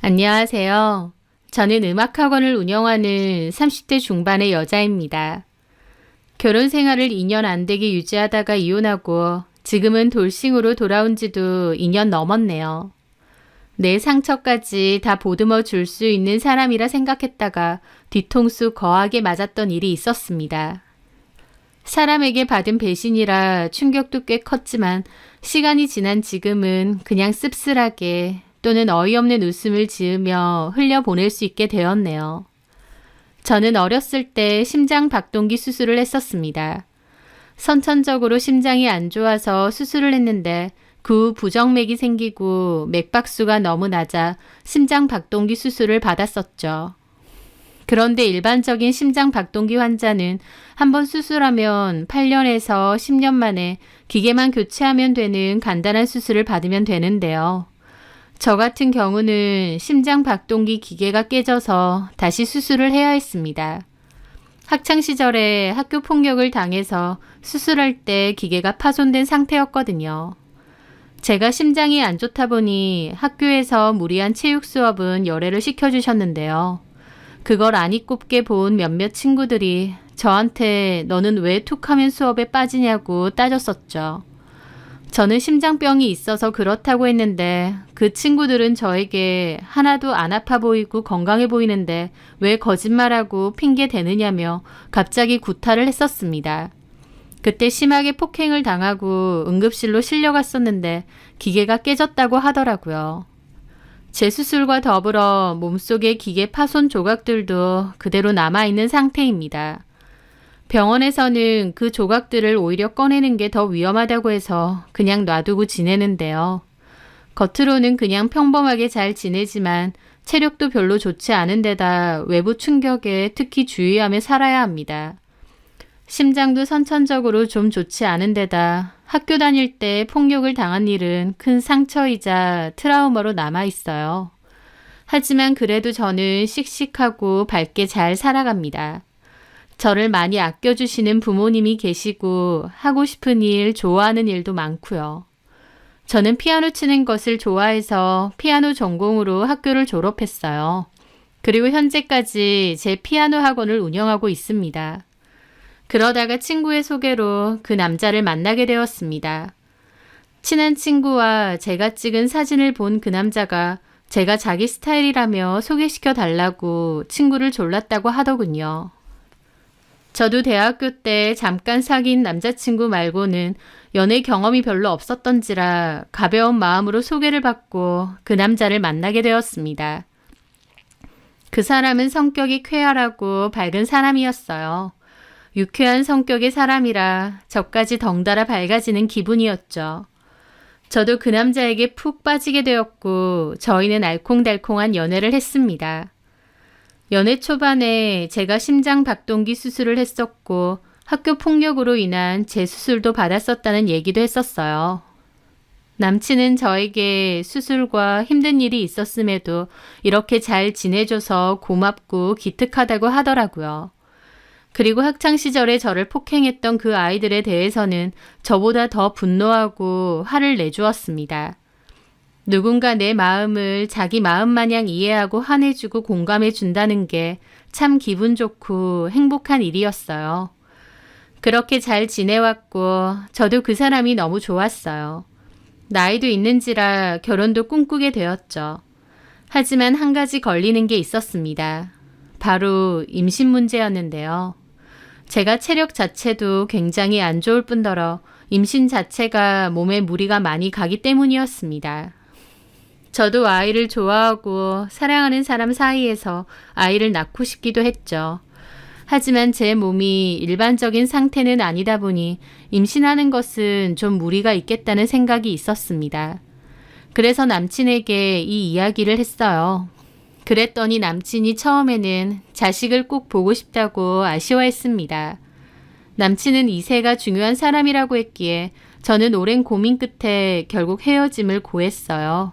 안녕하세요. 저는 음악학원을 운영하는 30대 중반의 여자입니다. 결혼 생활을 2년 안 되게 유지하다가 이혼하고 지금은 돌싱으로 돌아온 지도 2년 넘었네요. 내 상처까지 다 보듬어 줄 수 있는 사람이라 생각했다가 뒤통수 거하게 맞았던 일이 있었습니다. 사람에게 받은 배신이라 충격도 꽤 컸지만 시간이 지난 지금은 그냥 씁쓸하게 또는 어이없는 웃음을 지으며 흘려보낼 수 있게 되었네요. 저는 어렸을 때 심장 박동기 수술을 했었습니다. 선천적으로 심장이 안 좋아서 수술을 했는데 그 후 부정맥이 생기고 맥박수가 너무 낮아 심장 박동기 수술을 받았었죠. 그런데 일반적인 심장 박동기 환자는 한번 수술하면 8년에서 10년 만에 기계만 교체하면 되는 간단한 수술을 받으면 되는데요. 저 같은 경우는 심장 박동기 기계가 깨져서 다시 수술을 해야 했습니다. 학창시절에 학교 폭력을 당해서 수술할 때 기계가 파손된 상태였거든요. 제가 심장이 안 좋다 보니 학교에서 무리한 체육 수업은 열애를 시켜주셨는데요. 그걸 아니 꼽게 본 몇몇 친구들이 저한테 너는 왜 툭하면 수업에 빠지냐고 따졌었죠. 저는 심장병이 있어서 그렇다고 했는데 그 친구들은 저에게 하나도 안 아파 보이고 건강해 보이는데 왜 거짓말하고 핑계 대느냐며 갑자기 구타를 했었습니다. 그때 심하게 폭행을 당하고 응급실로 실려갔었는데 기계가 깨졌다고 하더라고요. 제 수술과 더불어 몸속의 기계 파손 조각들도 그대로 남아있는 상태입니다. 병원에서는 그 조각들을 오히려 꺼내는 게 더 위험하다고 해서 그냥 놔두고 지내는데요. 겉으로는 그냥 평범하게 잘 지내지만 체력도 별로 좋지 않은 데다 외부 충격에 특히 주의하며 살아야 합니다. 심장도 선천적으로 좀 좋지 않은 데다 학교 다닐 때 폭력을 당한 일은 큰 상처이자 트라우마로 남아있어요. 하지만 그래도 저는 씩씩하고 밝게 잘 살아갑니다. 저를 많이 아껴주시는 부모님이 계시고 하고 싶은 일, 좋아하는 일도 많고요. 저는 피아노 치는 것을 좋아해서 피아노 전공으로 학교를 졸업했어요. 그리고 현재까지 제 피아노 학원을 운영하고 있습니다. 그러다가 친구의 소개로 그 남자를 만나게 되었습니다. 친한 친구와 제가 찍은 사진을 본 그 남자가 제가 자기 스타일이라며 소개시켜 달라고 친구를 졸랐다고 하더군요. 저도 대학교 때 잠깐 사귄 남자친구 말고는 연애 경험이 별로 없었던지라 가벼운 마음으로 소개를 받고 그 남자를 만나게 되었습니다. 그 사람은 성격이 쾌활하고 밝은 사람이었어요. 유쾌한 성격의 사람이라 저까지 덩달아 밝아지는 기분이었죠. 저도 그 남자에게 푹 빠지게 되었고 저희는 알콩달콩한 연애를 했습니다. 연애 초반에 제가 심장 박동기 수술을 했었고 학교 폭력으로 인한 재수술도 받았었다는 얘기도 했었어요. 남친은 저에게 수술과 힘든 일이 있었음에도 이렇게 잘 지내줘서 고맙고 기특하다고 하더라고요. 그리고 학창시절에 저를 폭행했던 그 아이들에 대해서는 저보다 더 분노하고 화를 내주었습니다. 누군가 내 마음을 자기 마음 마냥 이해하고 화내주고 공감해 준다는 게 참 기분 좋고 행복한 일이었어요. 그렇게 잘 지내왔고 저도 그 사람이 너무 좋았어요. 나이도 있는지라 결혼도 꿈꾸게 되었죠. 하지만 한 가지 걸리는 게 있었습니다. 바로 임신 문제였는데요. 제가 체력 자체도 굉장히 안 좋을 뿐더러 임신 자체가 몸에 무리가 많이 가기 때문이었습니다. 저도 아이를 좋아하고 사랑하는 사람 사이에서 아이를 낳고 싶기도 했죠. 하지만 제 몸이 일반적인 상태는 아니다 보니 임신하는 것은 좀 무리가 있겠다는 생각이 있었습니다. 그래서 남친에게 이 이야기를 했어요. 그랬더니 남친이 처음에는 자식을 꼭 보고 싶다고 아쉬워했습니다. 남친은 이세가 중요한 사람이라고 했기에 저는 오랜 고민 끝에 결국 헤어짐을 고했어요.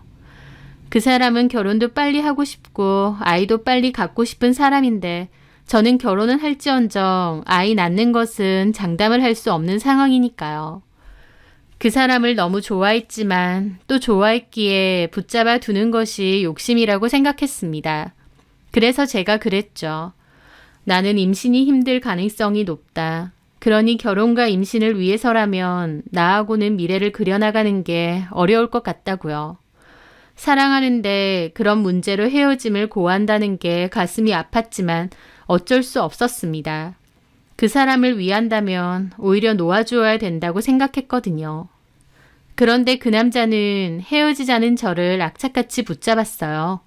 그 사람은 결혼도 빨리 하고 싶고 아이도 빨리 갖고 싶은 사람인데 저는 결혼은 할지언정 아이 낳는 것은 장담을 할 수 없는 상황이니까요. 그 사람을 너무 좋아했지만 또 좋아했기에 붙잡아 두는 것이 욕심이라고 생각했습니다. 그래서 제가 그랬죠. 나는 임신이 힘들 가능성이 높다. 그러니 결혼과 임신을 위해서라면 나하고는 미래를 그려나가는 게 어려울 것 같다고요. 사랑하는데 그런 문제로 헤어짐을 고한다는 게 가슴이 아팠지만 어쩔 수 없었습니다. 그 사람을 위한다면 오히려 놓아주어야 된다고 생각했거든요. 그런데 그 남자는 헤어지자는 저를 악착같이 붙잡았어요.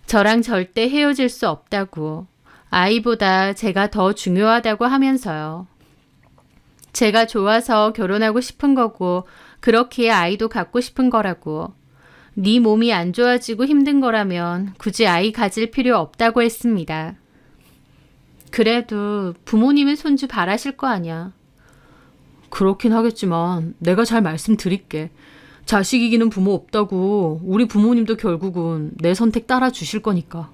저랑 절대 헤어질 수 없다고, 아이보다 제가 더 중요하다고 하면서요. 제가 좋아서 결혼하고 싶은 거고 그렇기에 아이도 갖고 싶은 거라고, 네 몸이 안 좋아지고 힘든 거라면 굳이 아이 가질 필요 없다고 했습니다. 그래도 부모님은 손주 바라실 거 아냐. 그렇긴 하겠지만 내가 잘 말씀드릴게. 자식 이기는 부모 없다고. 우리 부모님도 결국은 내 선택 따라 주실 거니까.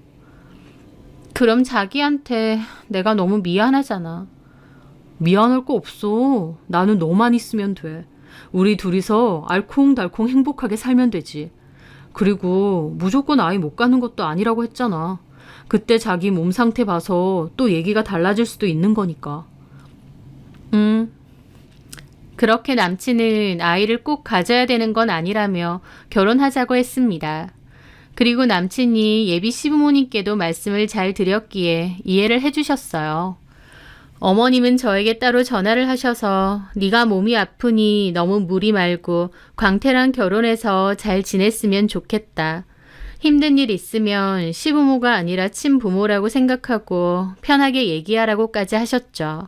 그럼 자기한테 내가 너무 미안하잖아. 미안할 거 없어. 나는 너만 있으면 돼. 우리 둘이서 알콩달콩 행복하게 살면 되지. 그리고 무조건 아이 못 갖는 것도 아니라고 했잖아. 그때 자기 몸 상태 봐서 또 얘기가 달라질 수도 있는 거니까. 그렇게 남친은 아이를 꼭 가져야 되는 건 아니라며 결혼하자고 했습니다. 그리고 남친이 예비 시부모님께도 말씀을 잘 드렸기에 이해를 해주셨어요. 어머님은 저에게 따로 전화를 하셔서 네가 몸이 아프니 너무 무리 말고 광태랑 결혼해서 잘 지냈으면 좋겠다. 힘든 일 있으면 시부모가 아니라 친부모라고 생각하고 편하게 얘기하라고까지 하셨죠.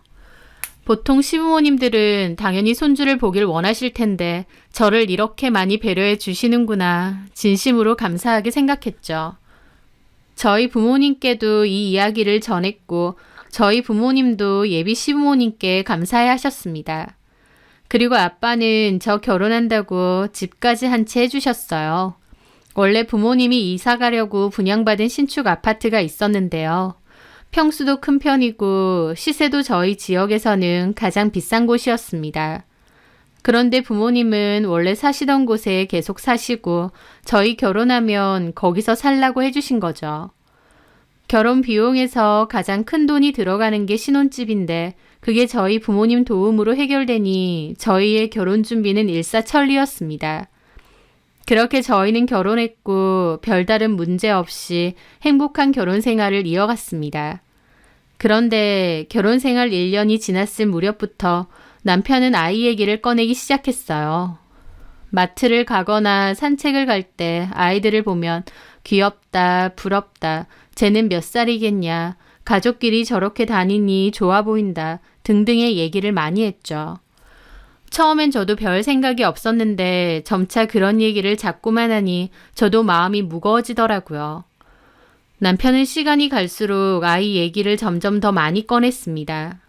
보통 시부모님들은 당연히 손주를 보길 원하실 텐데 저를 이렇게 많이 배려해 주시는구나 진심으로 감사하게 생각했죠. 저희 부모님께도 이 이야기를 전했고 저희 부모님도 예비 시부모님께 감사해 하셨습니다. 그리고 아빠는 저 결혼한다고 집까지 한 채 해주셨어요. 원래 부모님이 이사 가려고 분양받은 신축 아파트가 있었는데요. 평수도 큰 편이고 시세도 저희 지역에서는 가장 비싼 곳이었습니다. 그런데 부모님은 원래 사시던 곳에 계속 사시고 저희 결혼하면 거기서 살라고 해주신 거죠. 결혼 비용에서 가장 큰 돈이 들어가는 게 신혼집인데 그게 저희 부모님 도움으로 해결되니 저희의 결혼 준비는 일사천리였습니다. 그렇게 저희는 결혼했고 별다른 문제 없이 행복한 결혼 생활을 이어갔습니다. 그런데 결혼 생활 1년이 지났을 무렵부터 남편은 아이 얘기를 꺼내기 시작했어요. 마트를 가거나 산책을 갈 때 아이들을 보면 귀엽다, 부럽다, 쟤는 몇 살이겠냐, 가족끼리 저렇게 다니니 좋아 보인다 등등의 얘기를 많이 했죠. 처음엔 저도 별 생각이 없었는데 점차 그런 얘기를 자꾸만 하니 저도 마음이 무거워지더라고요. 남편은 시간이 갈수록 아이 얘기를 점점 더 많이 꺼냈습니다.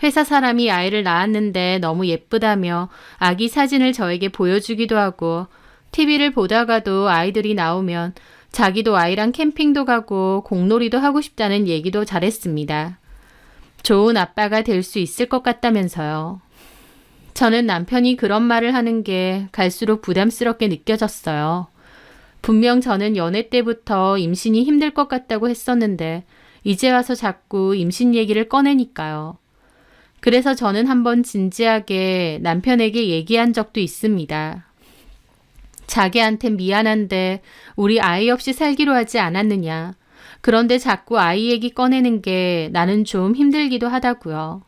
회사 사람이 아이를 낳았는데 너무 예쁘다며 아기 사진을 저에게 보여주기도 하고 TV를 보다가도 아이들이 나오면 자기도 아이랑 캠핑도 가고 공놀이도 하고 싶다는 얘기도 잘했습니다. 좋은 아빠가 될 수 있을 것 같다면서요. 저는 남편이 그런 말을 하는 게 갈수록 부담스럽게 느껴졌어요. 분명 저는 연애 때부터 임신이 힘들 것 같다고 했었는데 이제 와서 자꾸 임신 얘기를 꺼내니까요. 그래서 저는 한번 진지하게 남편에게 얘기한 적도 있습니다. 자기한텐 미안한데 우리 아이 없이 살기로 하지 않았느냐. 그런데 자꾸 아이 얘기 꺼내는 게 나는 좀 힘들기도 하다고요.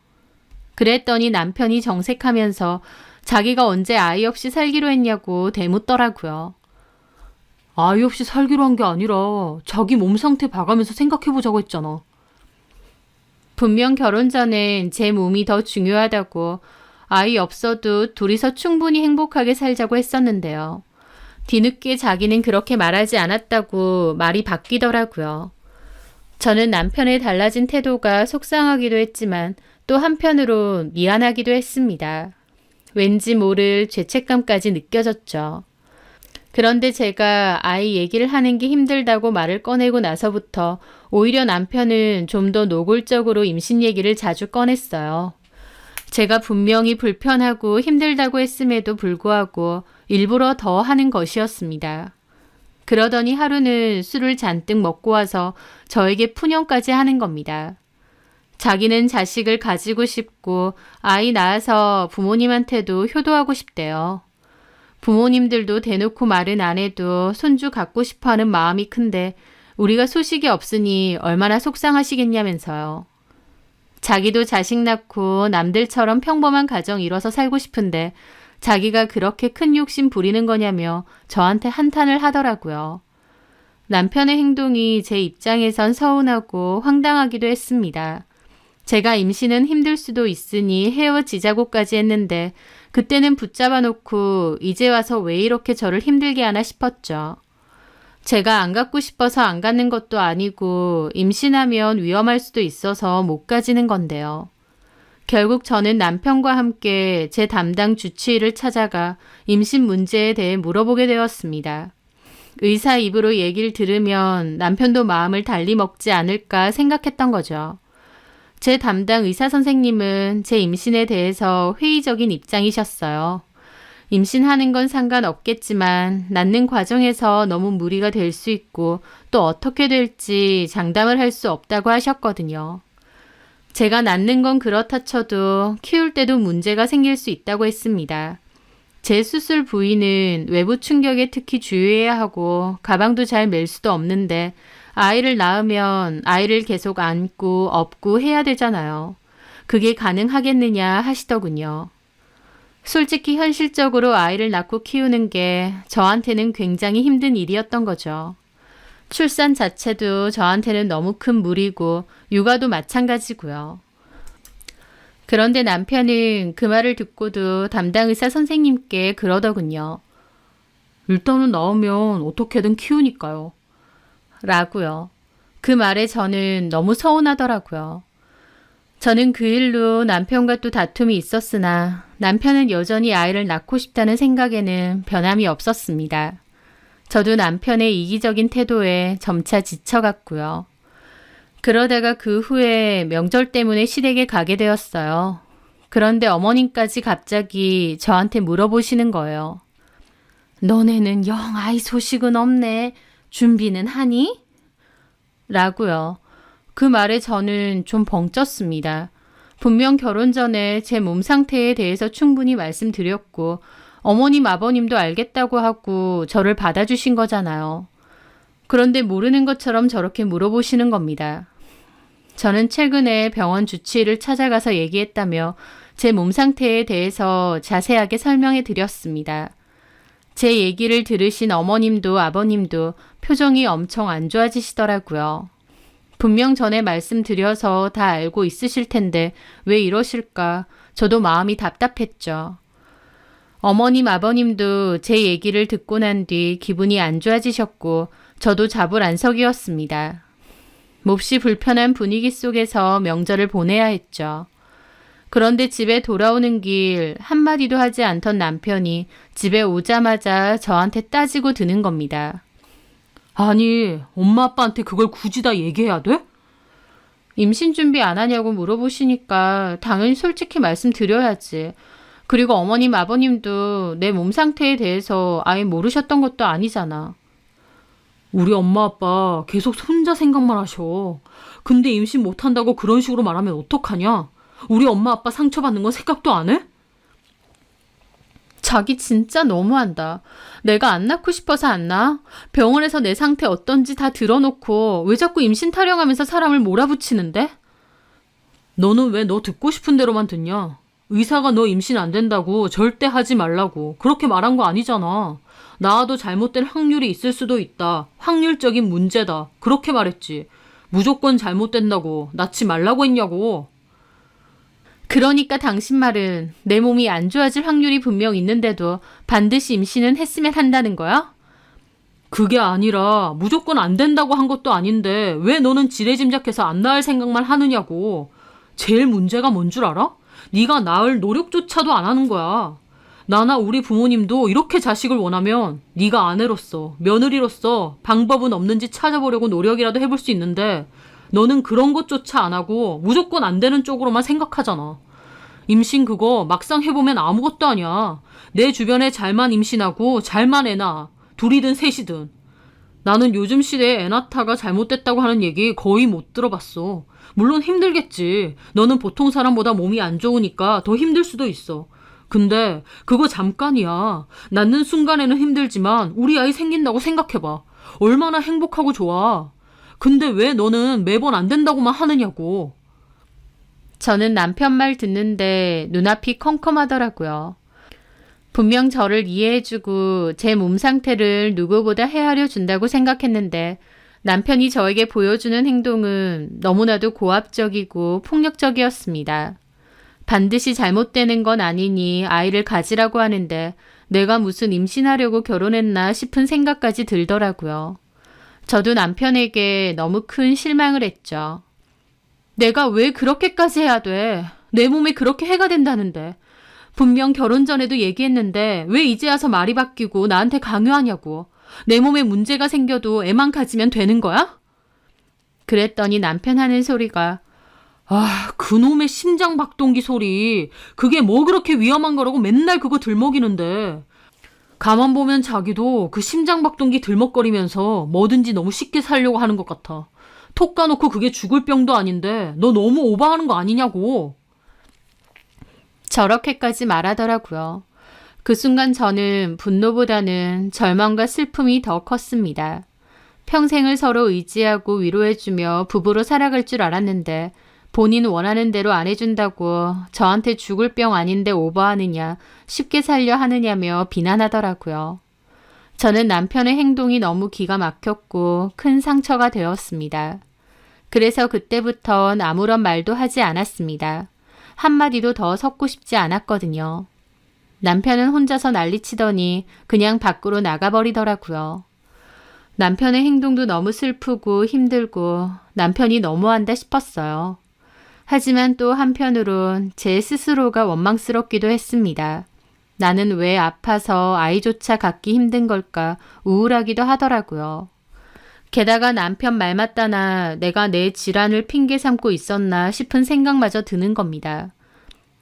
그랬더니 남편이 정색하면서 자기가 언제 아이 없이 살기로 했냐고 대묻더라고요. 아이 없이 살기로 한 게 아니라 자기 몸 상태 봐가면서 생각해보자고 했잖아. 분명 결혼 전엔 제 몸이 더 중요하다고 아이 없어도 둘이서 충분히 행복하게 살자고 했었는데요. 뒤늦게 자기는 그렇게 말하지 않았다고 말이 바뀌더라고요. 저는 남편의 달라진 태도가 속상하기도 했지만 또 한편으로 미안하기도 했습니다. 왠지 모를 죄책감까지 느껴졌죠. 그런데 제가 아이 얘기를 하는 게 힘들다고 말을 꺼내고 나서부터 오히려 남편은 좀 더 노골적으로 임신 얘기를 자주 꺼냈어요. 제가 분명히 불편하고 힘들다고 했음에도 불구하고 일부러 더 하는 것이었습니다. 그러더니 하루는 술을 잔뜩 먹고 와서 저에게 푸념까지 하는 겁니다. 자기는 자식을 가지고 싶고 아이 낳아서 부모님한테도 효도하고 싶대요. 부모님들도 대놓고 말은 안 해도 손주 갖고 싶어하는 마음이 큰데 우리가 소식이 없으니 얼마나 속상하시겠냐면서요. 자기도 자식 낳고 남들처럼 평범한 가정 이뤄서 살고 싶은데 자기가 그렇게 큰 욕심 부리는 거냐며 저한테 한탄을 하더라고요. 남편의 행동이 제 입장에선 서운하고 황당하기도 했습니다. 제가 임신은 힘들 수도 있으니 헤어지자고까지 했는데 그때는 붙잡아 놓고 이제 와서 왜 이렇게 저를 힘들게 하나 싶었죠. 제가 안 갖고 싶어서 안 갖는 것도 아니고 임신하면 위험할 수도 있어서 못 가지는 건데요. 결국 저는 남편과 함께 제 담당 주치의를 찾아가 임신 문제에 대해 물어보게 되었습니다. 의사 입으로 얘기를 들으면 남편도 마음을 달리 먹지 않을까 생각했던 거죠. 제 담당 의사 선생님은 제 임신에 대해서 회의적인 입장이셨어요. 임신하는 건 상관없겠지만 낳는 과정에서 너무 무리가 될 수 있고 또 어떻게 될지 장담을 할 수 없다고 하셨거든요. 제가 낳는 건 그렇다 쳐도 키울 때도 문제가 생길 수 있다고 했습니다. 제 수술 부위는 외부 충격에 특히 주의해야 하고 가방도 잘 멜 수도 없는데 아이를 낳으면 아이를 계속 안고 업고 해야 되잖아요. 그게 가능하겠느냐 하시더군요. 솔직히 현실적으로 아이를 낳고 키우는 게 저한테는 굉장히 힘든 일이었던 거죠. 출산 자체도 저한테는 너무 큰 무리고 육아도 마찬가지고요. 그런데 남편은 그 말을 듣고도 담당 의사 선생님께 그러더군요. 일단은 나오면 어떻게든 키우니까요. 라고요. 그 말에 저는 너무 서운하더라고요. 저는 그 일로 남편과 또 다툼이 있었으나 남편은 여전히 아이를 낳고 싶다는 생각에는 변함이 없었습니다. 저도 남편의 이기적인 태도에 점차 지쳐갔고요. 그러다가 그 후에 명절 때문에 시댁에 가게 되었어요. 그런데 어머님까지 갑자기 저한테 물어보시는 거예요. 너네는 영 아이 소식은 없네. 준비는 하니? 라고요. 그 말에 저는 좀 벙쪘습니다. 분명 결혼 전에 제 몸 상태에 대해서 충분히 말씀드렸고 어머님 아버님도 알겠다고 하고 저를 받아주신 거잖아요. 그런데 모르는 것처럼 저렇게 물어보시는 겁니다. 저는 최근에 병원 주치의를 찾아가서 얘기했다며 제 몸 상태에 대해서 자세하게 설명해 드렸습니다. 제 얘기를 들으신 어머님도 아버님도 표정이 엄청 안 좋아지시더라고요. 분명 전에 말씀드려서 다 알고 있으실 텐데 왜 이러실까 저도 마음이 답답했죠. 어머님 아버님도 제 얘기를 듣고 난 뒤 기분이 안 좋아지셨고 저도 자불안석이었습니다. 몹시 불편한 분위기 속에서 명절을 보내야 했죠. 그런데 집에 돌아오는 길 한마디도 하지 않던 남편이 집에 오자마자 저한테 따지고 드는 겁니다. 아니, 엄마 아빠한테 그걸 굳이 다 얘기해야 돼? 임신 준비 안 하냐고 물어보시니까 당연히 솔직히 말씀드려야지. 그리고 어머님 아버님도 내 몸 상태에 대해서 아예 모르셨던 것도 아니잖아. 우리 엄마 아빠 계속 혼자 생각만 하셔. 근데 임신 못한다고 그런 식으로 말하면 어떡하냐? 우리 엄마 아빠 상처받는 건 생각도 안 해? 자기 진짜 너무한다. 내가 안 낳고 싶어서 안 낳아? 병원에서 내 상태 어떤지 다 들어놓고 왜 자꾸 임신 타령하면서 사람을 몰아붙이는데? 너는 왜 너 듣고 싶은 대로만 듣냐? 의사가 너 임신 안 된다고 절대 하지 말라고 그렇게 말한 거 아니잖아. 낳아도 잘못된 확률이 있을 수도 있다. 확률적인 문제다. 그렇게 말했지. 무조건 잘못된다고 낳지 말라고 했냐고. 그러니까 당신 말은 내 몸이 안 좋아질 확률이 분명 있는데도 반드시 임신은 했으면 한다는 거야? 그게 아니라 무조건 안 된다고 한 것도 아닌데 왜 너는 지레짐작해서 안 낳을 생각만 하느냐고. 제일 문제가 뭔 줄 알아? 네가 낳을 노력조차도 안 하는 거야. 나나 우리 부모님도 이렇게 자식을 원하면 네가 아내로서 며느리로서 방법은 없는지 찾아보려고 노력이라도 해볼 수 있는데 너는 그런 것조차 안 하고 무조건 안 되는 쪽으로만 생각하잖아. 임신 그거 막상 해보면 아무것도 아니야. 내 주변에 잘만 임신하고 잘만 애 낳아. 둘이든 셋이든. 나는 요즘 시대에 애 낳다가 잘못됐다고 하는 얘기 거의 못 들어봤어. 물론 힘들겠지. 너는 보통 사람보다 몸이 안 좋으니까 더 힘들 수도 있어. 근데 그거 잠깐이야. 낳는 순간에는 힘들지만 우리 아이 생긴다고 생각해봐. 얼마나 행복하고 좋아. 근데 왜 너는 매번 안 된다고만 하느냐고. 저는 남편 말 듣는데 눈앞이 컴컴하더라고요. 분명 저를 이해해주고 제 몸 상태를 누구보다 헤아려 준다고 생각했는데 남편이 저에게 보여주는 행동은 너무나도 고압적이고 폭력적이었습니다. 반드시 잘못되는 건 아니니 아이를 가지라고 하는데 내가 무슨 임신하려고 결혼했나 싶은 생각까지 들더라고요. 저도 남편에게 너무 큰 실망을 했죠. 내가 왜 그렇게까지 해야 돼? 내 몸에 그렇게 해가 된다는데. 분명 결혼 전에도 얘기했는데 왜 이제 와서 말이 바뀌고 나한테 강요하냐고. 내 몸에 문제가 생겨도 애만 가지면 되는 거야? 그랬더니 남편 하는 소리가 아, 그놈의 심장박동기 소리. 그게 뭐 그렇게 위험한 거라고 맨날 그거 들먹이는데. 가만 보면 자기도 그 심장박동기 들먹거리면서 뭐든지 너무 쉽게 살려고 하는 것 같아. 톡 까놓고 그게 죽을 병도 아닌데 너 너무 오버하는 거 아니냐고. 저렇게까지 말하더라고요. 그 순간 저는 분노보다는 절망과 슬픔이 더 컸습니다. 평생을 서로 의지하고 위로해주며 부부로 살아갈 줄 알았는데 본인 원하는 대로 안 해준다고 저한테 죽을 병 아닌데 오버하느냐, 쉽게 살려 하느냐며 비난하더라고요. 저는 남편의 행동이 너무 기가 막혔고 큰 상처가 되었습니다. 그래서 그때부턴 아무런 말도 하지 않았습니다. 한마디도 더 섞고 싶지 않았거든요. 남편은 혼자서 난리치더니 그냥 밖으로 나가버리더라고요. 남편의 행동도 너무 슬프고 힘들고 남편이 너무한다 싶었어요. 하지만 또 한편으론 제 스스로가 원망스럽기도 했습니다. 나는 왜 아파서 아이조차 갖기 힘든 걸까 우울하기도 하더라고요. 게다가 남편 말 맞다나 내가 내 질환을 핑계 삼고 있었나 싶은 생각마저 드는 겁니다.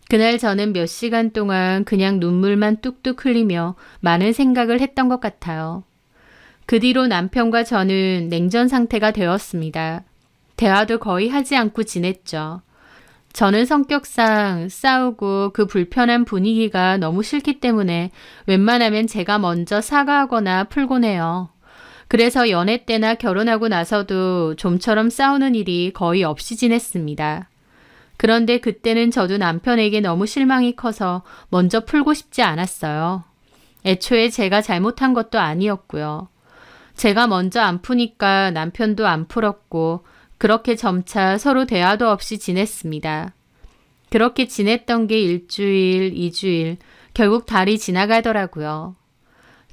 그날 저는 몇 시간 동안 그냥 눈물만 뚝뚝 흘리며 많은 생각을 했던 것 같아요. 그 뒤로 남편과 저는 냉전 상태가 되었습니다. 대화도 거의 하지 않고 지냈죠. 저는 성격상 싸우고 그 불편한 분위기가 너무 싫기 때문에 웬만하면 제가 먼저 사과하거나 풀곤 해요. 그래서 연애 때나 결혼하고 나서도 좀처럼 싸우는 일이 거의 없이 지냈습니다. 그런데 그때는 저도 남편에게 너무 실망이 커서 먼저 풀고 싶지 않았어요. 애초에 제가 잘못한 것도 아니었고요. 제가 먼저 안 푸니까 남편도 안 풀었고 그렇게 점차 서로 대화도 없이 지냈습니다. 그렇게 지냈던 게 일주일, 2주일, 결국 달이 지나가더라고요.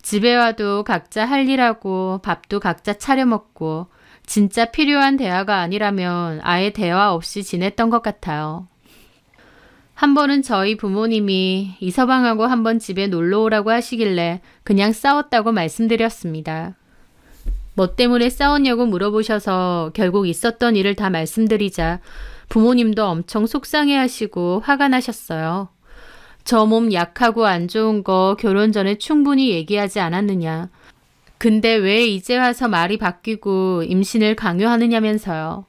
집에 와도 각자 할 일하고 밥도 각자 차려 먹고 진짜 필요한 대화가 아니라면 아예 대화 없이 지냈던 것 같아요. 한 번은 저희 부모님이 이서방하고 한번 집에 놀러 오라고 하시길래 그냥 싸웠다고 말씀드렸습니다. 뭐 때문에 싸웠냐고 물어보셔서 결국 있었던 일을 다 말씀드리자 부모님도 엄청 속상해하시고 화가 나셨어요. 저 몸 약하고 안 좋은 거 결혼 전에 충분히 얘기하지 않았느냐. 근데 왜 이제 와서 말이 바뀌고 임신을 강요하느냐면서요.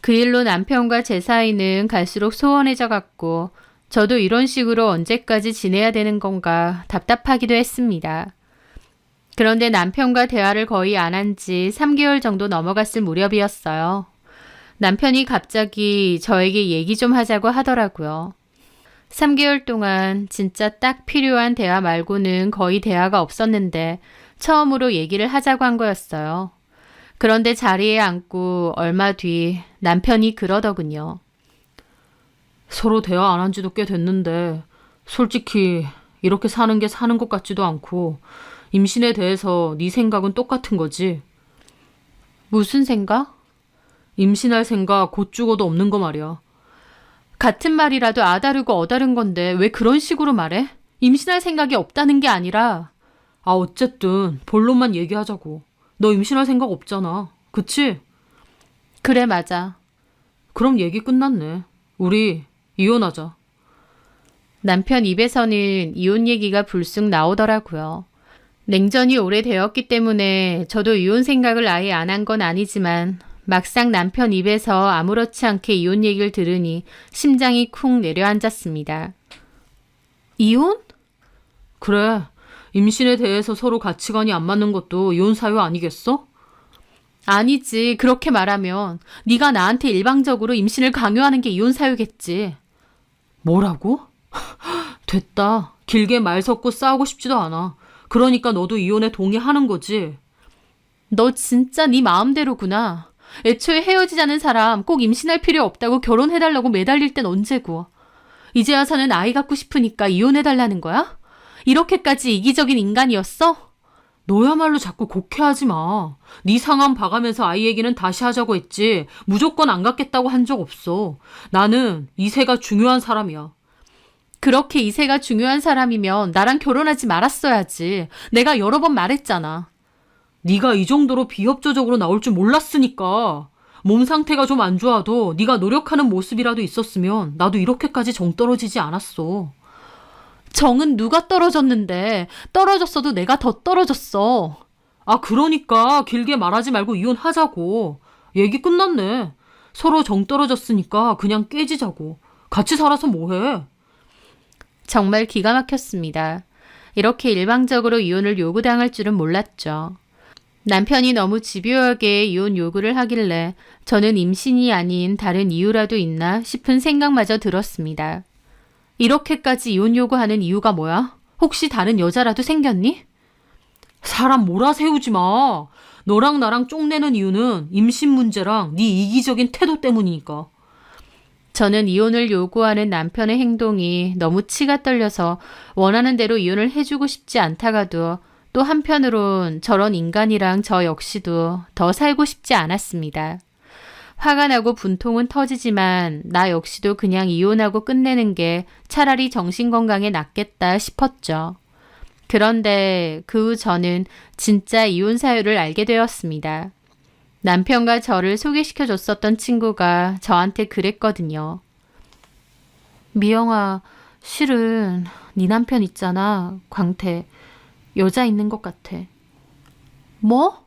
그 일로 남편과 제 사이는 갈수록 소원해져 갔고 저도 이런 식으로 언제까지 지내야 되는 건가 답답하기도 했습니다. 그런데 남편과 대화를 거의 안 한 지 3개월 정도 넘어갔을 무렵이었어요. 남편이 갑자기 저에게 얘기 좀 하자고 하더라고요. 3개월 동안 진짜 딱 필요한 대화 말고는 거의 대화가 없었는데 처음으로 얘기를 하자고 한 거였어요. 그런데 자리에 앉고 얼마 뒤 남편이 그러더군요. 서로 대화 안 한 지도 꽤 됐는데 솔직히 이렇게 사는 게 사는 것 같지도 않고 임신에 대해서 네 생각은 똑같은 거지. 무슨 생각? 임신할 생각 곧 죽어도 없는 거 말이야. 같은 말이라도 아다르고 어다른 건데 왜 그런 식으로 말해? 임신할 생각이 없다는 게 아니라 아 어쨌든 본론만 얘기하자고. 너 임신할 생각 없잖아. 그치? 그래 맞아. 그럼 얘기 끝났네. 우리 이혼하자. 남편 입에서는 이혼 얘기가 불쑥 나오더라고요. 냉전이 오래되었기 때문에 저도 이혼 생각을 아예 안 한 건 아니지만 막상 남편 입에서 아무렇지 않게 이혼 얘기를 들으니 심장이 쿵 내려앉았습니다. 이혼? 그래. 임신에 대해서 서로 가치관이 안 맞는 것도 이혼 사유 아니겠어? 아니지. 그렇게 말하면 네가 나한테 일방적으로 임신을 강요하는 게 이혼 사유겠지. 뭐라고? 됐다. 길게 말 섞고 싸우고 싶지도 않아. 그러니까 너도 이혼에 동의하는 거지. 너 진짜 네 마음대로구나. 애초에 헤어지자는 사람 꼭 임신할 필요 없다고 결혼해달라고 매달릴 땐 언제고. 이제 와서는 아이 갖고 싶으니까 이혼해달라는 거야? 이렇게까지 이기적인 인간이었어? 너야말로 자꾸 곡해하지 마. 네 상황 봐가면서 아이 얘기는 다시 하자고 했지. 무조건 안 갖겠다고 한 적 없어. 나는 이세가 중요한 사람이야. 그렇게 이세가 중요한 사람이면 나랑 결혼하지 말았어야지. 내가 여러 번 말했잖아. 네가 이 정도로 비협조적으로 나올 줄 몰랐으니까. 몸 상태가 좀 안 좋아도 네가 노력하는 모습이라도 있었으면 나도 이렇게까지 정 떨어지지 않았어. 정은 누가 떨어졌는데 떨어졌어도 내가 더 떨어졌어. 아, 그러니까 길게 말하지 말고 이혼하자고. 얘기 끝났네. 서로 정 떨어졌으니까 그냥 깨지자고. 같이 살아서 뭐해? 정말 기가 막혔습니다. 이렇게 일방적으로 이혼을 요구당할 줄은 몰랐죠. 남편이 너무 집요하게 이혼 요구를 하길래 저는 임신이 아닌 다른 이유라도 있나 싶은 생각마저 들었습니다. 이렇게까지 이혼 요구하는 이유가 뭐야? 혹시 다른 여자라도 생겼니? 사람 몰아세우지 마. 너랑 나랑 쪽내는 이유는 임신 문제랑 네 이기적인 태도 때문이니까. 저는 이혼을 요구하는 남편의 행동이 너무 치가 떨려서 원하는 대로 이혼을 해주고 싶지 않다가도 또 한편으론 저런 인간이랑 저 역시도 더 살고 싶지 않았습니다. 화가 나고 분통은 터지지만 나 역시도 그냥 이혼하고 끝내는 게 차라리 정신건강에 낫겠다 싶었죠. 그런데 그 후 저는 진짜 이혼 사유를 알게 되었습니다. 남편과 저를 소개시켜줬었던 친구가 저한테 그랬거든요. 미영아, 실은 네 남편 있잖아, 광태. 여자 있는 것 같아. 뭐?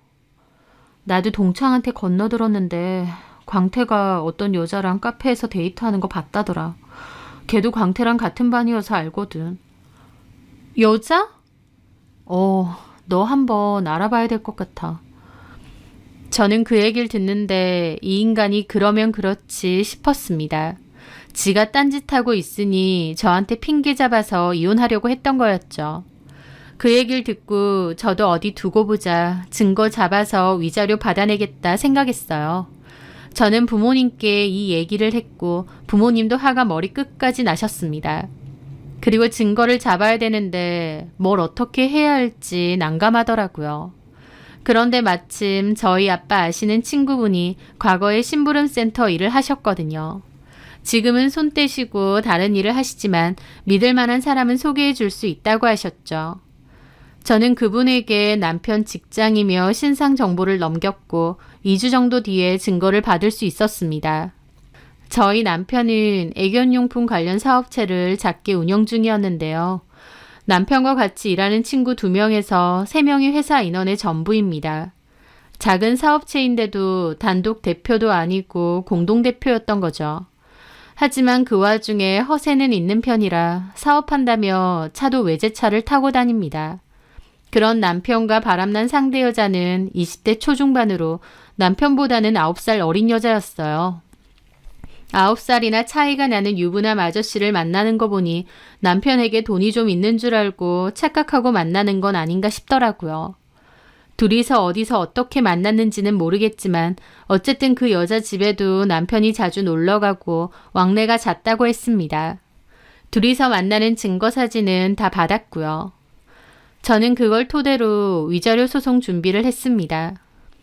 나도 동창한테 건너들었는데 광태가 어떤 여자랑 카페에서 데이트하는 거 봤다더라. 걔도 광태랑 같은 반이어서 알거든. 여자? 너 한번 알아봐야 될 것 같아. 저는 그 얘기를 듣는데 이 인간이 그러면 그렇지 싶었습니다. 지가 딴짓하고 있으니 저한테 핑계 잡아서 이혼하려고 했던 거였죠. 그 얘기를 듣고 저도 어디 두고 보자 증거 잡아서 위자료 받아내겠다 생각했어요. 저는 부모님께 이 얘기를 했고 부모님도 화가 머리 끝까지 나셨습니다. 그리고 증거를 잡아야 되는데 뭘 어떻게 해야 할지 난감하더라고요. 그런데 마침 저희 아빠 아시는 친구분이 과거에 심부름센터 일을 하셨거든요. 지금은 손 떼시고 다른 일을 하시지만 믿을 만한 사람은 소개해 줄 수 있다고 하셨죠. 저는 그분에게 남편 직장이며 신상 정보를 넘겼고 2주 정도 뒤에 증거를 받을 수 있었습니다. 저희 남편은 애견용품 관련 사업체를 작게 운영 중이었는데요. 남편과 같이 일하는 친구 2명에서 3명이 회사 인원의 전부입니다. 작은 사업체인데도 단독 대표도 아니고 공동대표였던 거죠. 하지만 그 와중에 허세는 있는 편이라 사업한다며 차도 외제차를 타고 다닙니다. 그런 남편과 바람난 상대 여자는 20대 초중반으로 남편보다는 9살 어린 여자였어요. 9살이나 차이가 나는 유부남 아저씨를 만나는 거 보니 남편에게 돈이 좀 있는 줄 알고 착각하고 만나는 건 아닌가 싶더라고요. 둘이서 어디서 어떻게 만났는지는 모르겠지만 어쨌든 그 여자 집에도 남편이 자주 놀러가고 왕래가 잦다고 했습니다. 둘이서 만나는 증거 사진은 다 받았고요. 저는 그걸 토대로 위자료 소송 준비를 했습니다.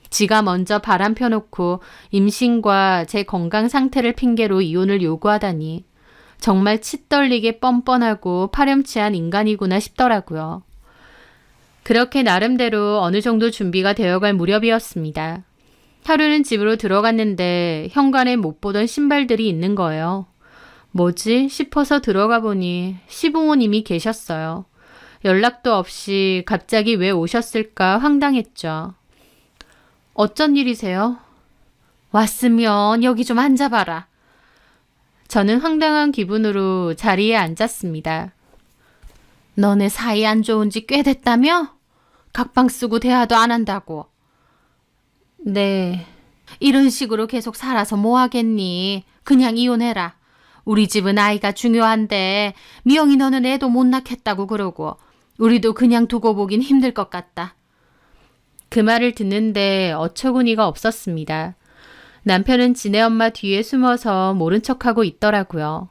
지가 먼저 바람 펴놓고 임신과 제 건강 상태를 핑계로 이혼을 요구하다니 정말 치 떨리게 뻔뻔하고 파렴치한 인간이구나 싶더라고요. 그렇게 나름대로 어느 정도 준비가 되어갈 무렵이었습니다. 하루는 집으로 들어갔는데 현관에 못 보던 신발들이 있는 거예요. 뭐지 싶어서 들어가 보니 시부모님이 계셨어요. 연락도 없이 갑자기 왜 오셨을까 황당했죠. 어쩐 일이세요? 왔으면 여기 좀 앉아봐라. 저는 황당한 기분으로 자리에 앉았습니다. 너네 사이 안 좋은 지 꽤 됐다며? 각방 쓰고 대화도 안 한다고. 네. 이런 식으로 계속 살아서 뭐 하겠니? 그냥 이혼해라. 우리 집은 아이가 중요한데 미영이 너는 애도 못 낳겠다고 그러고 우리도 그냥 두고 보긴 힘들 것 같다. 그 말을 듣는데 어처구니가 없었습니다. 남편은 지네 엄마 뒤에 숨어서 모른 척하고 있더라고요.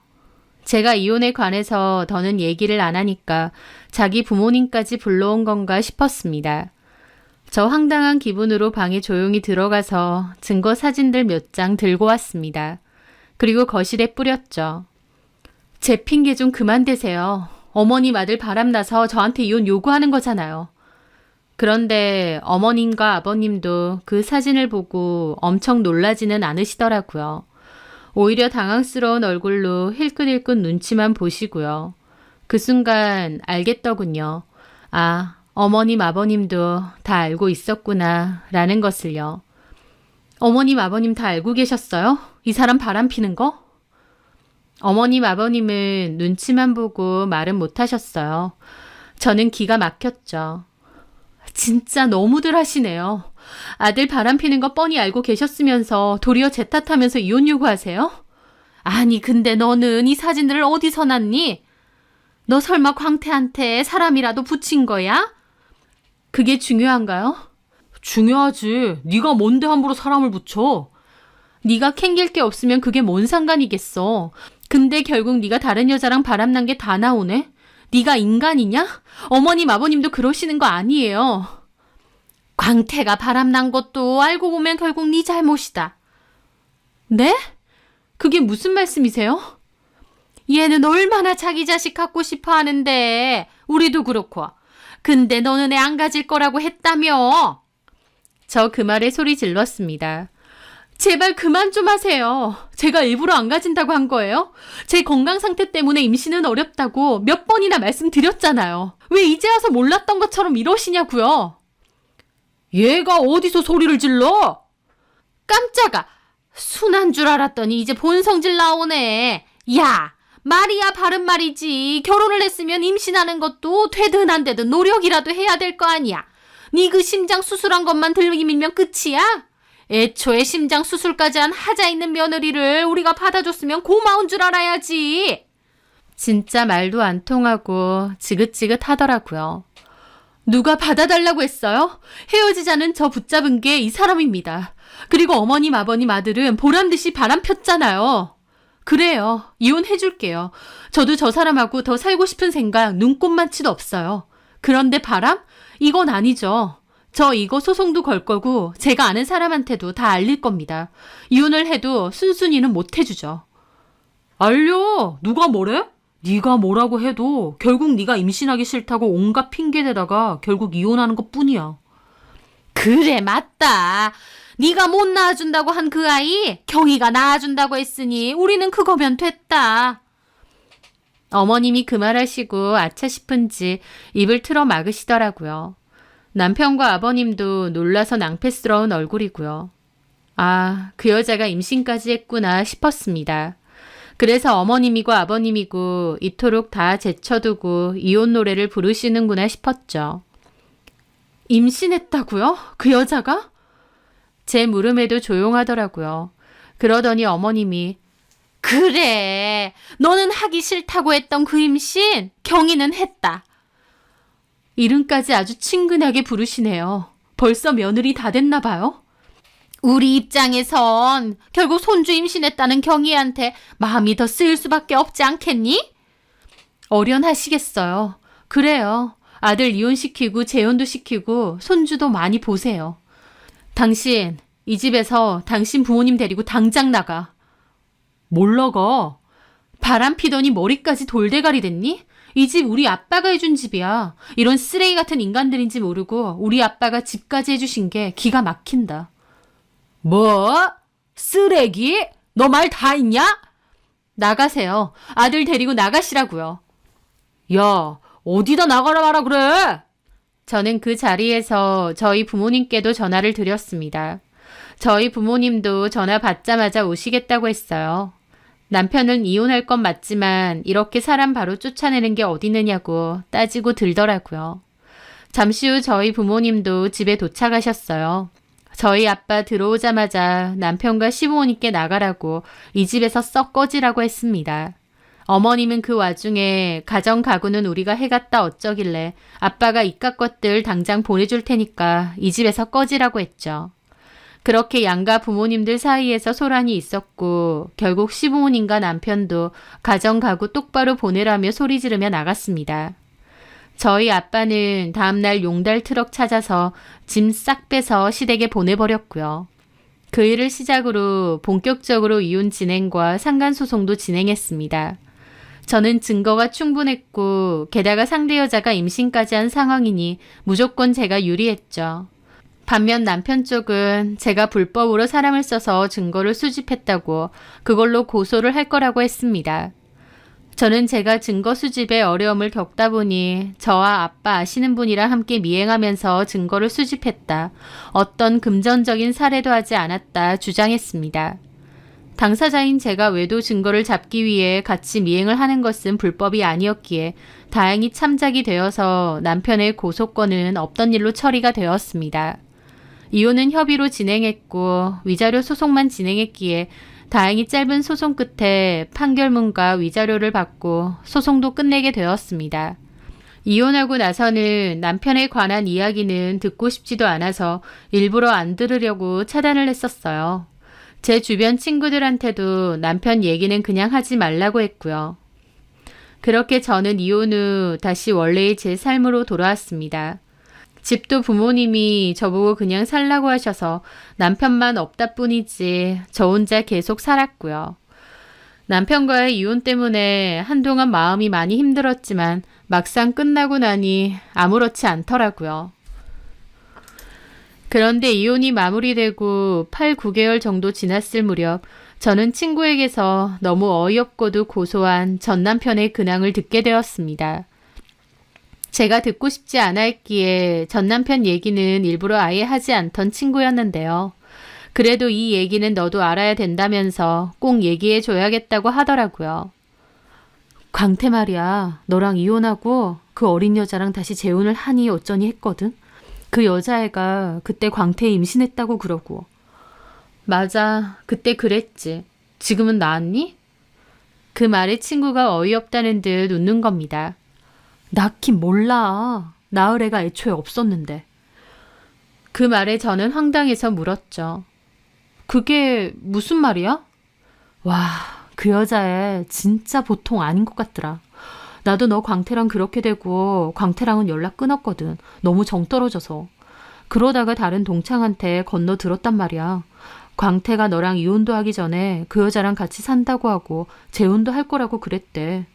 제가 이혼에 관해서 더는 얘기를 안 하니까 자기 부모님까지 불러온 건가 싶었습니다. 저 황당한 기분으로 방에 조용히 들어가서 증거 사진들 몇 장 들고 왔습니다. 그리고 거실에 뿌렸죠. 제 핑계 좀 그만 대세요. 어머님 아들 바람나서 저한테 이혼 요구하는 거잖아요. 그런데 어머님과 아버님도 그 사진을 보고 엄청 놀라지는 않으시더라고요. 오히려 당황스러운 얼굴로 힐끗힐끗 눈치만 보시고요. 그 순간 알겠더군요. 아, 어머님 아버님도 다 알고 있었구나 라는 것을요. 어머님 아버님 다 알고 계셨어요? 이 사람 바람 피는 거? 어머님 아버님은 눈치만 보고 말은 못하셨어요. 저는 기가 막혔죠. 진짜 너무들 하시네요. 아들 바람 피는 거 뻔히 알고 계셨으면서 도리어 제 탓하면서 이혼 요구하세요? 아니 근데 너는 이 사진들을 어디서 났니? 너 설마 광태한테 사람이라도 붙인 거야? 그게 중요한가요? 중요하지. 네가 뭔데 함부로 사람을 붙여? 네가 캥길 게 없으면 그게 뭔 상관이겠어. 근데 결국 네가 다른 여자랑 바람난 게 다 나오네? 네가 인간이냐? 어머님 아버님도 그러시는 거 아니에요. 광태가 바람난 것도 알고 보면 결국 네 잘못이다. 네? 그게 무슨 말씀이세요? 얘는 얼마나 자기 자식 갖고 싶어 하는데 우리도 그렇고. 근데 너는 애 안 가질 거라고 했다며. 저 그 말에 소리 질렀습니다. 제발 그만 좀 하세요. 제가 일부러 안 가진다고 한 거예요? 제 건강 상태 때문에 임신은 어렵다고 몇 번이나 말씀드렸잖아요. 왜 이제 와서 몰랐던 것처럼 이러시냐고요. 얘가 어디서 소리를 질러? 깜짝아. 순한 줄 알았더니 이제 본성질 나오네. 야, 말이야 바른 말이지. 결혼을 했으면 임신하는 것도 되든 안 되든 노력이라도 해야 될 거 아니야. 네 그 심장 수술한 것만 들이밀면 끝이야? 애초에 심장 수술까지 한 하자 있는 며느리를 우리가 받아줬으면 고마운 줄 알아야지. 진짜 말도 안 통하고 지긋지긋 하더라고요. 누가 받아달라고 했어요? 헤어지자는 저 붙잡은 게 이 사람입니다. 그리고 어머님 아버님 아들은 보란듯이 바람 폈잖아요. 그래요. 이혼해줄게요. 저도 저 사람하고 더 살고 싶은 생각 눈꼽만치도 없어요. 그런데 바람? 이건 아니죠. 저 이거 소송도 걸 거고 제가 아는 사람한테도 다 알릴 겁니다. 이혼을 해도 순순히는 못 해주죠. 알려. 누가 뭐래? 네가 뭐라고 해도 결국 네가 임신하기 싫다고 온갖 핑계대다가 결국 이혼하는 것뿐이야. 그래 맞다. 네가 못 낳아준다고 한 그 아이 경희가 낳아준다고 했으니 우리는 그거면 됐다. 어머님이 그 말하시고 아차 싶은지 입을 틀어 막으시더라고요. 남편과 아버님도 놀라서 낭패스러운 얼굴이고요. 아, 그 여자가 임신까지 했구나 싶었습니다. 그래서 어머님이고 아버님이고 이토록 다 제쳐두고 이혼 노래를 부르시는구나 싶었죠. 임신했다고요? 그 여자가? 제 물음에도 조용하더라고요. 그러더니 어머님이 그래, 너는 하기 싫다고 했던 그 임신 경희는 했다. 이름까지 아주 친근하게 부르시네요. 벌써 며느리 다 됐나 봐요? 우리 입장에선 결국 손주 임신했다는 경희한테 마음이 더 쓰일 수밖에 없지 않겠니? 어련하시겠어요. 그래요. 아들 이혼시키고 재혼도 시키고 손주도 많이 보세요. 당신 이 집에서 당신 부모님 데리고 당장 나가. 뭘 나가? 바람 피더니 머리까지 돌대가리 됐니? 이 집 우리 아빠가 해준 집이야. 이런 쓰레기 같은 인간들인지 모르고 우리 아빠가 집까지 해주신 게 기가 막힌다. 뭐? 쓰레기? 너 말 다 했냐? 나가세요. 아들 데리고 나가시라고요. 야, 어디다 나가라 말아 그래? 저는 그 자리에서 저희 부모님께도 전화를 드렸습니다. 저희 부모님도 전화 받자마자 오시겠다고 했어요. 남편은 이혼할 건 맞지만 이렇게 사람 바로 쫓아내는 게 어디느냐고 따지고 들더라고요. 잠시 후 저희 부모님도 집에 도착하셨어요. 저희 아빠 들어오자마자 남편과 시부모님께 나가라고 이 집에서 썩 꺼지라고 했습니다. 어머님은 그 와중에 가정 가구는 우리가 해갔다 어쩌길래 아빠가 이깟 것들 당장 보내줄 테니까 이 집에서 꺼지라고 했죠. 그렇게 양가 부모님들 사이에서 소란이 있었고 결국 시부모님과 남편도 가정 가구 똑바로 보내라며 소리 지르며 나갔습니다. 저희 아빠는 다음날 용달 트럭 찾아서 짐 싹 빼서 시댁에 보내버렸고요. 그 일을 시작으로 본격적으로 이혼 진행과 상간소송도 진행했습니다. 저는 증거가 충분했고 게다가 상대 여자가 임신까지 한 상황이니 무조건 제가 유리했죠. 반면 남편 쪽은 제가 불법으로 사람을 써서 증거를 수집했다고 그걸로 고소를 할 거라고 했습니다. 저는 제가 증거 수집에 어려움을 겪다 보니 저와 아빠 아시는 분이랑 함께 미행하면서 증거를 수집했다. 어떤 금전적인 사례도 하지 않았다 주장했습니다. 당사자인 제가 외도 증거를 잡기 위해 같이 미행을 하는 것은 불법이 아니었기에 다행히 참작이 되어서 남편의 고소권은 없던 일로 처리가 되었습니다. 이혼은 협의로 진행했고 위자료 소송만 진행했기에 다행히 짧은 소송 끝에 판결문과 위자료를 받고 소송도 끝내게 되었습니다. 이혼하고 나서는 남편에 관한 이야기는 듣고 싶지도 않아서 일부러 안 들으려고 차단을 했었어요. 제 주변 친구들한테도 남편 얘기는 그냥 하지 말라고 했고요. 그렇게 저는 이혼 후 다시 원래의 제 삶으로 돌아왔습니다. 집도 부모님이 저보고 그냥 살라고 하셔서 남편만 없다 뿐이지 저 혼자 계속 살았고요. 남편과의 이혼 때문에 한동안 마음이 많이 힘들었지만 막상 끝나고 나니 아무렇지 않더라고요. 그런데 이혼이 마무리되고 8, 9개월 정도 지났을 무렵 저는 친구에게서 너무 어이없고도 고소한 전 남편의 근황을 듣게 되었습니다. 제가 듣고 싶지 않아 했기에 전 남편 얘기는 일부러 아예 하지 않던 친구였는데요. 그래도 이 얘기는 너도 알아야 된다면서 꼭 얘기해 줘야겠다고 하더라고요. 광태 말이야. 너랑 이혼하고 그 어린 여자랑 다시 재혼을 하니 어쩌니 했거든. 그 여자애가 그때 광태 임신했다고 그러고. 맞아. 그때 그랬지. 지금은 나았니? 그 말에 친구가 어이없다는 듯 웃는 겁니다. 낳긴 몰라. 낳을 애가 애초에 없었는데. 그 말에 저는 황당해서 물었죠. 그게 무슨 말이야? 와, 그 여자애 진짜 보통 아닌 것 같더라. 나도 너 광태랑 그렇게 되고 광태랑은 연락 끊었거든. 너무 정 떨어져서. 그러다가 다른 동창한테 건너 들었단 말이야. 광태가 너랑 이혼도 하기 전에 그 여자랑 같이 산다고 하고 재혼도 할 거라고 그랬대.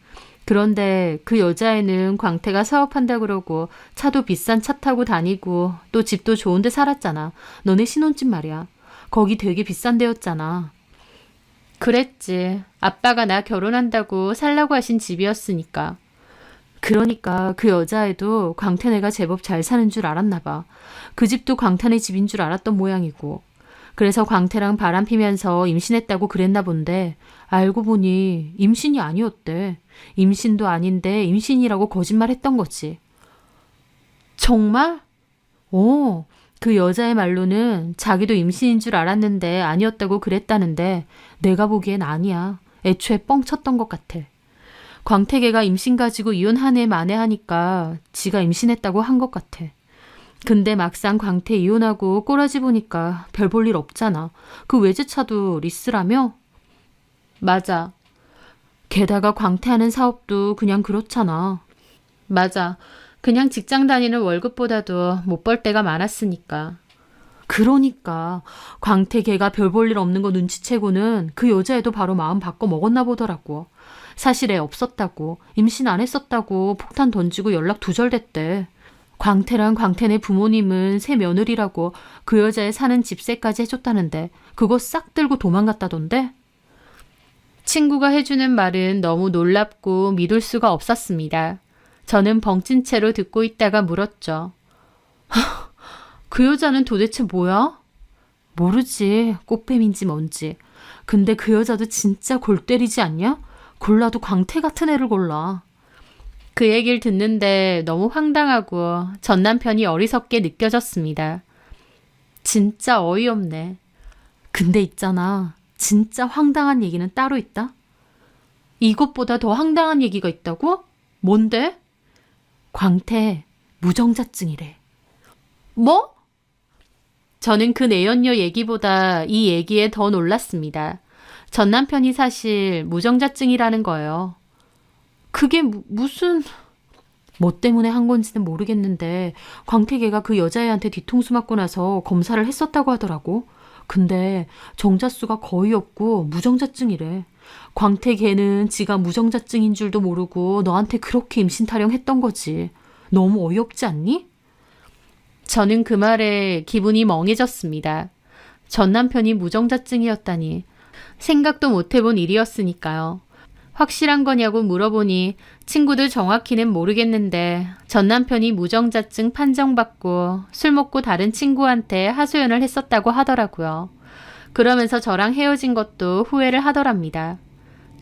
그런데 그 여자애는 광태가 사업한다 그러고 차도 비싼 차 타고 다니고 또 집도 좋은 데 살았잖아. 너네 신혼집 말이야. 거기 되게 비싼 데였잖아. 그랬지. 아빠가 나 결혼한다고 살라고 하신 집이었으니까. 그러니까 그 여자애도 광태네가 제법 잘 사는 줄 알았나 봐. 그 집도 광태네 집인 줄 알았던 모양이고. 그래서 광태랑 바람 피면서 임신했다고 그랬나 본데 알고 보니 임신이 아니었대. 임신도 아닌데 임신이라고 거짓말했던 거지. 정말? 그 여자의 말로는 자기도 임신인 줄 알았는데 아니었다고 그랬다는데 내가 보기엔 아니야. 애초에 뻥쳤던 것 같아. 광태계가 임신 가지고 이혼 한 해 만에 하니까 지가 임신했다고 한 것 같아. 근데 막상 광태 이혼하고 꼬라지 보니까 별 볼 일 없잖아. 그 외제차도 리스라며? 맞아. 게다가 광태하는 사업도 그냥 그렇잖아. 맞아. 그냥 직장 다니는 월급보다도 못 벌 때가 많았으니까. 그러니까 광태 걔가 별 볼 일 없는 거 눈치채고는 그 여자애도 바로 마음 바꿔 먹었나 보더라고. 사실 애 없었다고, 임신 안 했었다고 폭탄 던지고 연락 두절됐대. 광태랑 광태네 부모님은 새 며느리라고 그 여자애 사는 집세까지 해줬다는데 그거 싹 들고 도망갔다던데? 친구가 해주는 말은 너무 놀랍고 믿을 수가 없었습니다. 저는 벙찐 채로 듣고 있다가 물었죠. 그 여자는 도대체 뭐야? 모르지. 꽃뱀인지 뭔지. 근데 그 여자도 진짜 골 때리지 않냐? 골라도 광태 같은 애를 골라. 그 얘기를 듣는데 너무 황당하고 전 남편이 어리석게 느껴졌습니다. 진짜 어이없네. 근데 있잖아. 진짜 황당한 얘기는 따로 있다? 이것보다 더 황당한 얘기가 있다고? 뭔데? 광태 무정자증이래. 뭐? 저는 그 내연녀 얘기보다 이 얘기에 더 놀랐습니다. 전 남편이 사실 무정자증이라는 거예요. 그게 무슨... 뭐 때문에 한 건지는 모르겠는데 광태개가 그 여자애한테 뒤통수 맞고 나서 검사를 했었다고 하더라고. 근데 정자수가 거의 없고 무정자증이래. 광태개는 지가 무정자증인 줄도 모르고 너한테 그렇게 임신 타령했던 거지. 너무 어이없지 않니? 저는 그 말에 기분이 멍해졌습니다. 전 남편이 무정자증이었다니 생각도 못 해본 일이었으니까요. 확실한 거냐고 물어보니 친구들 정확히는 모르겠는데 전 남편이 무정자증 판정받고 술 먹고 다른 친구한테 하소연을 했었다고 하더라고요. 그러면서 저랑 헤어진 것도 후회를 하더랍니다.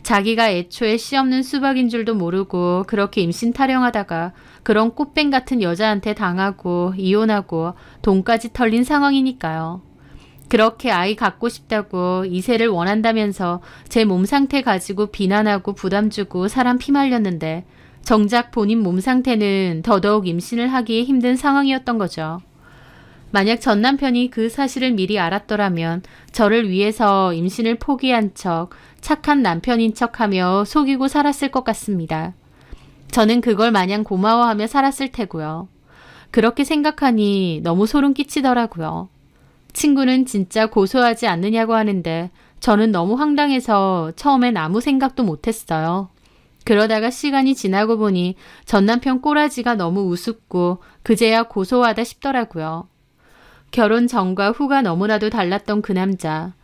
자기가 애초에 씨 없는 수박인 줄도 모르고 그렇게 임신 타령하다가 그런 꽃뱀 같은 여자한테 당하고 이혼하고 돈까지 털린 상황이니까요. 그렇게 아이 갖고 싶다고 이세를 원한다면서 제 몸 상태 가지고 비난하고 부담 주고 사람 피말렸는데 정작 본인 몸 상태는 더더욱 임신을 하기 힘든 상황이었던 거죠. 만약 전 남편이 그 사실을 미리 알았더라면 저를 위해서 임신을 포기한 척 착한 남편인 척하며 속이고 살았을 것 같습니다. 저는 그걸 마냥 고마워하며 살았을 테고요. 그렇게 생각하니 너무 소름 끼치더라고요. 친구는 진짜 고소하지 않느냐고 하는데 저는 너무 황당해서 처음엔 아무 생각도 못했어요. 그러다가 시간이 지나고 보니 전 남편 꼬라지가 너무 우습고 그제야 고소하다 싶더라고요. 결혼 전과 후가 너무나도 달랐던 그 남자.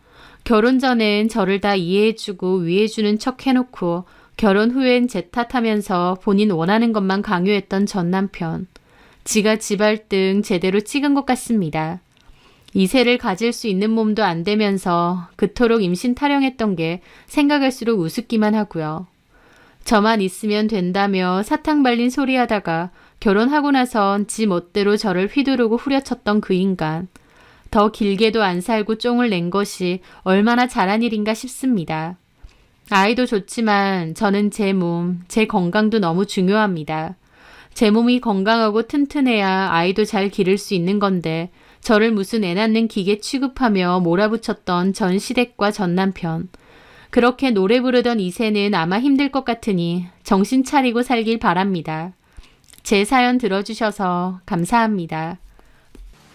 결혼 전엔 저를 다 이해해주고 위해주는 척 해놓고 결혼 후엔 제 탓하면서 본인 원하는 것만 강요했던 전 남편. 지가 지발등 제대로 찍은 것 같습니다. 이세를 가질 수 있는 몸도 안 되면서 그토록 임신 타령했던 게 생각할수록 우습기만 하고요. 저만 있으면 된다며 사탕 발린 소리 하다가 결혼하고 나선 지 멋대로 저를 휘두르고 후려쳤던 그 인간. 더 길게도 안 살고 쫑을 낸 것이 얼마나 잘한 일인가 싶습니다. 아이도 좋지만 저는 제 몸, 제 건강도 너무 중요합니다. 제 몸이 건강하고 튼튼해야 아이도 잘 기를 수 있는 건데 저를 무슨 애 낳는 기계 취급하며 몰아붙였던 전 시댁과 전 남편. 그렇게 노래 부르던 이세는 아마 힘들 것 같으니 정신 차리고 살길 바랍니다. 제 사연 들어주셔서 감사합니다.